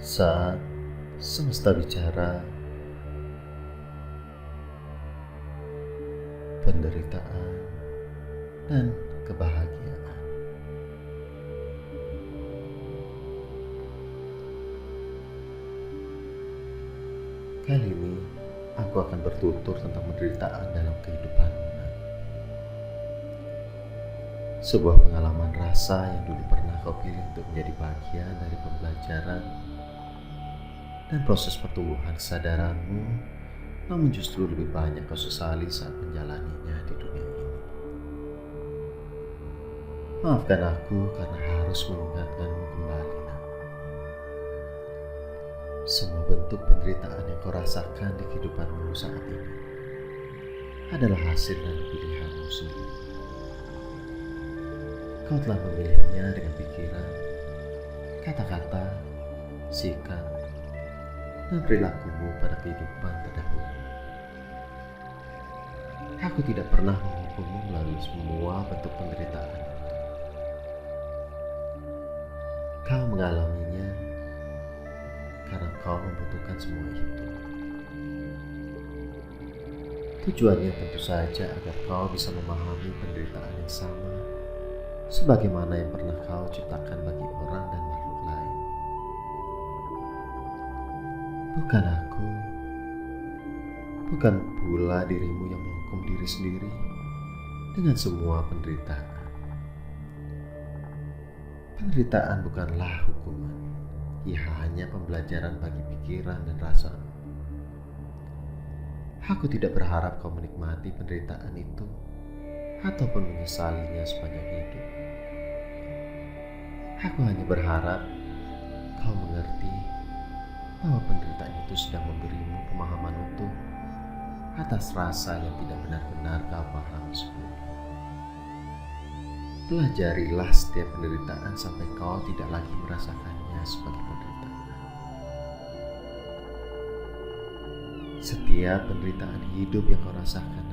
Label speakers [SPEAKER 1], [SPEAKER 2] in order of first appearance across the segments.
[SPEAKER 1] Saat semesta bicara, penderitaan dan kebahagiaan. Kali ini aku akan bertutur tentang penderitaan dalam kehidupanmu. Sebuah pengalaman rasa yang dulu pernah kau pilih untuk menjadi bagian dari pembelajaran dan proses pertumbuhan kesadaranmu, namun justru lebih banyak kau sesali saat menjalaninya di dunia ini. Maafkan aku karena harus mengingatkanmu kembali. Semua bentuk penderitaan yang kau rasakan di kehidupanmu saat ini adalah hasil dari pilihanmu sendiri. Kau telah memilihnya dengan pikiran, kata-kata, sikap, dan perilakumu pada kehidupan terdahulu. Aku tidak pernah menghukummu melalui semua bentuk penderitaan. Kau mengalaminya karena kau membutuhkan semua itu. Tujuannya tentu saja agar kau bisa memahami penderitaan yang sama sebagaimana yang pernah kau ciptakan bagi orang dan makhluk lain. Bukan aku, bukan pula dirimu yang menghukum diri sendiri dengan semua penderitaan. Penderitaan bukanlah hukuman, ia hanya pembelajaran bagi pikiran dan rasamu. Aku tidak berharap kau menikmati penderitaan itu ataupun menyesalinya sepanjang hidup. Aku hanya berharap kau mengerti bahwa penderitaan itu sedang memberimu pemahaman utuh atas rasa yang tidak benar-benar kau pahami sebelumnya. Pelajarilah setiap penderitaan sampai kau tidak lagi merasakannya sebagai penderitaan. Setiap penderitaan hidup yang kau rasakan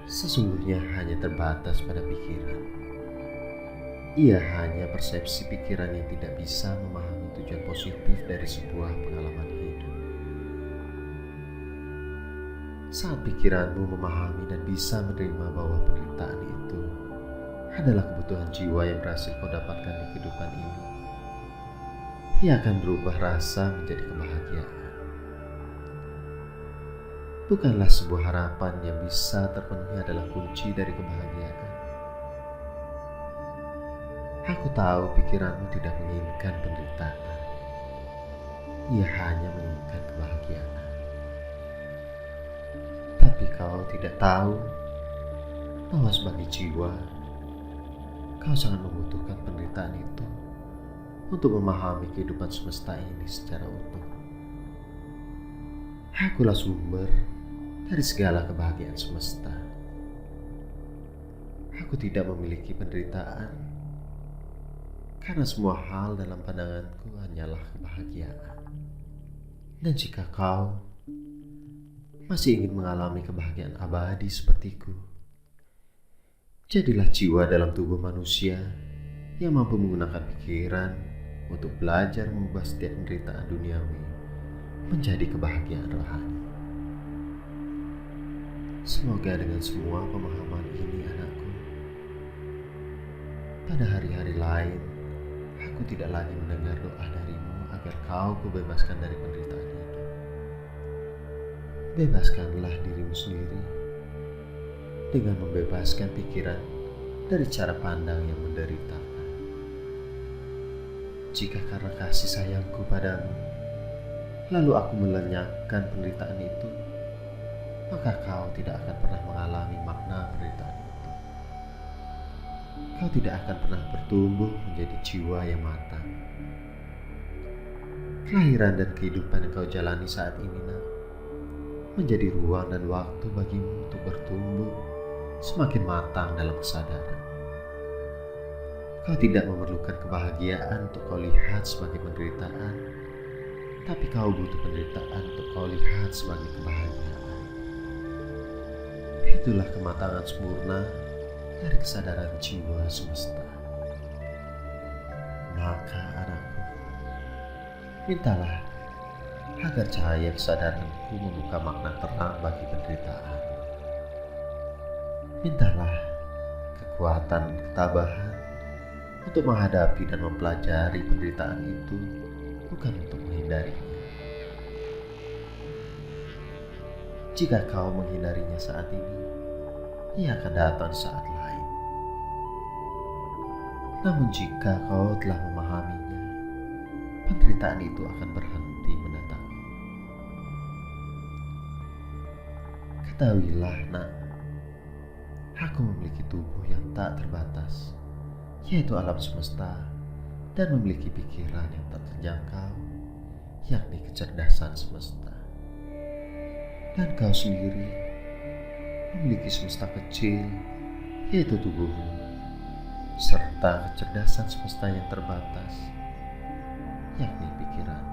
[SPEAKER 1] sesungguhnya hanya terbatas pada pikiran. Ia hanya persepsi pikiran yang tidak bisa memahami tujuan positif dari sebuah pengalaman hidup. Saat pikiranmu memahami dan bisa menerima bahwa penderitaan itu adalah kebutuhan jiwa yang berhasil kau dapatkan di kehidupan ini, ia akan berubah rasa menjadi kebahagiaan. Bukanlah sebuah harapan yang bisa terpenuhi adalah kunci dari kebahagiaan. Aku tahu pikiranmu tidak menginginkan penderitaan. Ia hanya menginginkan kebahagiaan. Tapi kau tidak tahu bahwa sebagai jiwa, kau sangat membutuhkan penderitaan itu untuk memahami kehidupan semesta ini secara utuh. Akulah sumber dari segala kebahagiaan semesta. Aku tidak memiliki penderitaan karena semua hal dalam pandanganku hanyalah kebahagiaan. Dan jika kau masih ingin mengalami kebahagiaan abadi sepertiku, jadilah jiwa dalam tubuh manusia yang mampu menggunakan pikiran untuk belajar mengubah setiap penderitaan duniawi menjadi kebahagiaan rohani. Semoga dengan semua pemahaman ini, anakku, pada hari-hari lain aku tidak lagi mendengar doa darimu agar kau kubebaskan dari penderitaan hidup. Bebaskanlah dirimu sendiri dengan membebaskan pikiran dari cara pandang yang menderitakan. Jika karena kasih sayangku padamu, lalu aku melenyapkan penderitaan itu, maka kau tidak akan pernah mengalami makna penderitaan itu. Kau tidak akan pernah bertumbuh menjadi jiwa yang matang. Kelahiran dan kehidupan yang kau jalani saat ini menjadi ruang dan waktu bagimu untuk bertumbuh semakin matang dalam kesadaran. Kau tidak memerlukan kebahagiaan untuk kau lihat sebagai penderitaan, tapi kau butuh penderitaan untuk kau lihat sebagai kebahagiaan. Itulah kematangan sempurna dari kesadaran jiwa semesta. Maka anakku, Mintalah agar cahaya kesadaranku membuka makna terang bagi penderitaan. Mintalah kekuatan ketabahan untuk menghadapi dan mempelajari penderitaan itu, bukan untuk menghindarinya. Jika kau menghindarinya saat ini, ia akan datang saat lain. Namun jika kau telah memahaminya, penderitaan itu akan berhenti mendatangi. Ketahuilah, nak, aku memiliki tubuh yang tak terbatas, yaitu alam semesta, dan memiliki pikiran yang tak terjangkau, yakni kecerdasan semesta. Dan kau sendiri memiliki semesta kecil, yaitu tubuhmu, serta kecerdasan semesta yang terbatas, yakni pikiran.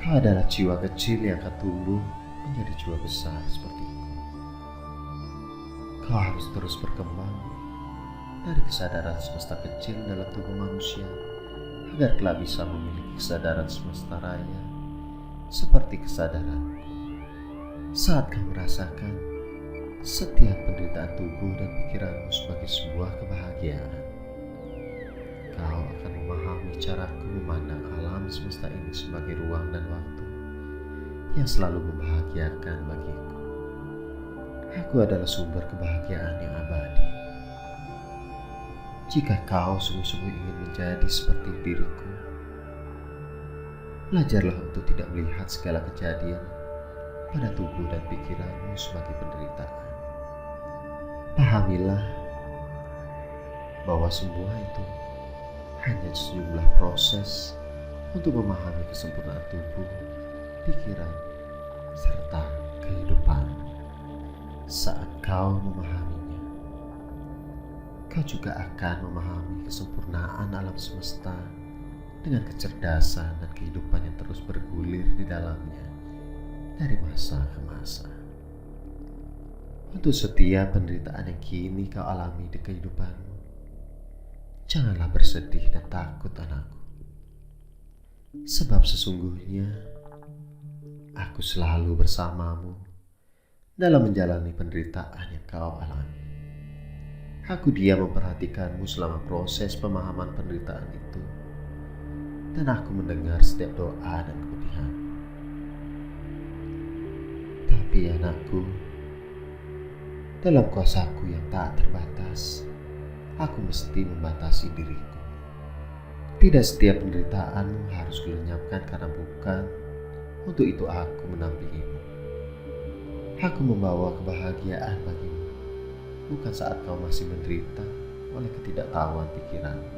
[SPEAKER 1] Kau adalah jiwa kecil yang akan tumbuh menjadi jiwa besar seperti itu. Kau harus terus berkembang dari kesadaran semesta kecil dalam tubuh manusia, agar kelak bisa memiliki kesadaran semesta raya seperti kesadaran saat kau merasakan setiap penderitaan tubuh dan pikiranmu sebagai sebuah kebahagiaan. Kau akan memahami caraku memandang alam semesta ini sebagai ruang dan waktu yang selalu membahagiakan bagiku. Aku adalah sumber kebahagiaan yang abadi. Jika kau sungguh-sungguh ingin menjadi seperti diriku, belajarlah untuk tidak melihat segala kejadian pada tubuh dan pikiranmu sebagai penderitaan. Pahamilah bahwa semua itu hanya sejumlah proses untuk memahami kesempurnaan tubuh, pikiran, serta kehidupan. Saat kau memahaminya, kau juga akan memahami kesempurnaan alam semesta dengan kecerdasan dan kehidupan yang terus bergulir di dalamnya dari masa ke masa. Untuk setiap penderitaan yang kini kau alami di kehidupanmu, janganlah bersedih dan takut, anakku. Sebab sesungguhnya aku selalu bersamamu dalam menjalani penderitaan yang kau alami. Aku diam memperhatikanmu selama proses pemahaman penderitaan itu, dan aku mendengar setiap doa dan kepedihanmu. Tapi anakku, dalam kuasaku yang tak terbatas, aku mesti membatasi diriku. Tidak setiap penderitaanmu harus kulenyapkan karena bukan untuk itu aku menampingimu. Aku membawa kebahagiaan bagimu, bukan saat kau masih menderita oleh ketidaktahuan pikiranmu.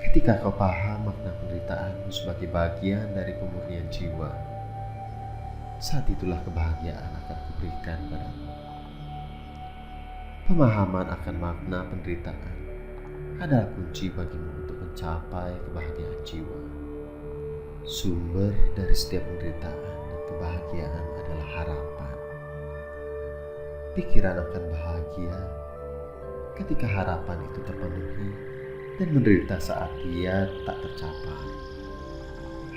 [SPEAKER 1] Ketika kau paham makna penderitaanmu sebagai bagian dari pemurnian jiwa, saat itulah kebahagiaan akan kuberikan padamu. Pemahaman akan makna penderitaan adalah kunci bagimu untuk mencapai kebahagiaan jiwa. Sumber dari setiap penderitaan dan kebahagiaan adalah harapan. Pikiran akan bahagia ketika harapan itu terpenuhi dan menderita saat dia tak tercapai.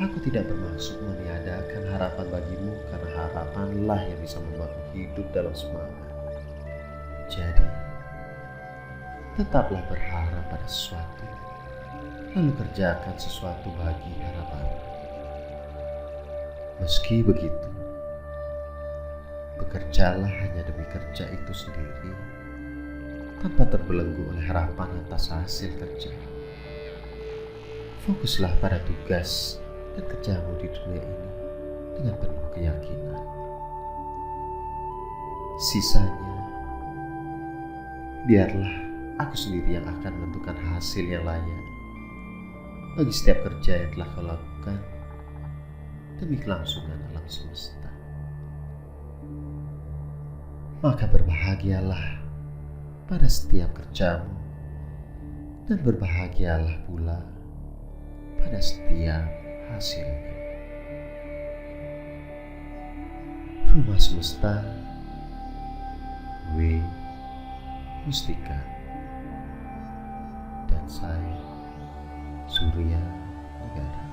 [SPEAKER 1] Aku tidak bermaksud meniadakan harapan bagimu, karena harapanlah yang bisa membuatmu hidup dalam semangat. Jadi, tetaplah berharap pada sesuatu, lalu kerjakan sesuatu bagi harapan. Meski begitu, bekerjalah hanya demi kerja itu sendiri, tanpa terbelenggu oleh harapan atas hasil kerja. Fokuslah pada tugas dan kerjamu di dunia ini dengan penuh keyakinan. Sisanya, biarlah aku sendiri yang akan menentukan hasil yang layak bagi setiap kerja yang telah kau lakukan demi kelangsungan alam semesta. Maka berbahagialah pada setiap kerjamu, dan berbahagialah pula pada setiap hasilnya. Rumah Semesta, W. Mustika, dan saya, Surya negara.